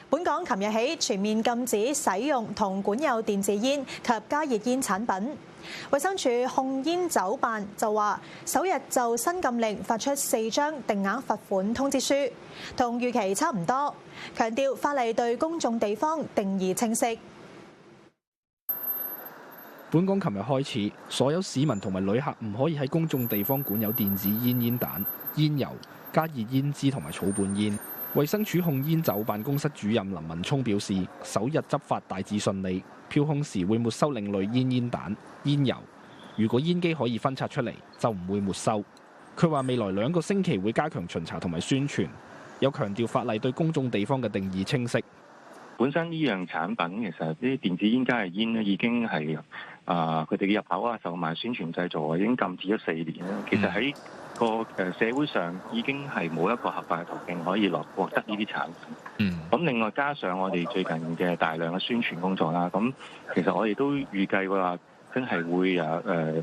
本港琴日起全面禁止使用同管有電子煙及加熱煙產品。衛生署控煙酒辦就話，首日就新禁令發出4張定額罰款通知書，同預期差唔多，強調法例對公眾地方定義清晰。本港琴日開始，所有市民同埋旅客唔可以喺公眾地方管有電子煙、煙彈、煙油、加熱煙枝同埋草本煙。衛生署控煙酒辦公室主任林文聰表示，首日執法大致順利，票控時會沒收另類煙、煙彈、煙油。如果煙機可以分拆出嚟，就唔會沒收。佢話未來2個星期會加強巡查同埋宣傳，有強調法例對公眾地方嘅定義清晰。本身呢樣產品其實啲電子煙、加熱煙咧已經係佢哋嘅入口啊、售賣、宣傳、製造啊已經禁止咗4年啦。其實喺個社會上已經係冇一個合法嘅途徑可以獲得呢啲產品。咁另外加上我哋最近嘅大量嘅宣傳工作啦，咁其實我哋都預計話真係會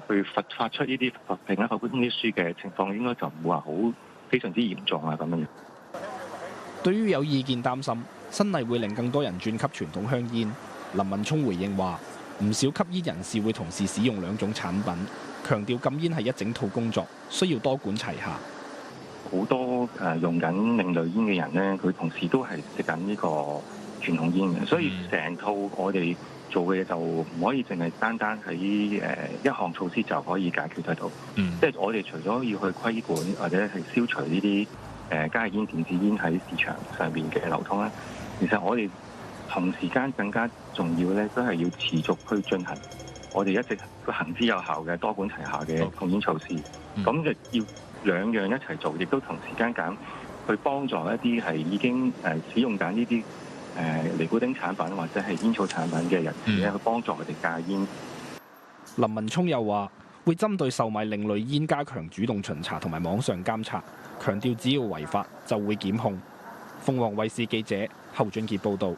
去發出呢啲定額罰款通知書嘅情況，應該就唔會話好非常之嚴重啊咁樣。對於有意見擔心新例會令更多人轉吸傳統香煙，林文聰回應話：唔少吸煙人士會同時使用2種產品，強調禁煙係一整套工作，需要多管齊下。好多用緊另類煙嘅人咧，佢同時都係食緊呢個傳統煙嘅，所以成套我哋做嘅嘢就唔可以淨係單喺一項措施就可以解決得到。即係我哋除咗要去規管或者係消除呢啲加熱煙、電子煙喺市場上邊嘅流通咧，其實我哋同時間更加重要咧，都係要持續去進行我哋一直行之有效嘅多管齊下嘅控煙措施。咁就要兩樣一齊做，亦都同時間去幫助一啲係已經使用緊呢啲尼古丁產品或者係煙草產品嘅人士咧，去幫助佢哋戒煙。林文聰又話會針對售賣另類煙加強主動巡查同埋網上監察，強調只要違法就會檢控。鳳凰衛視記者侯俊傑報導。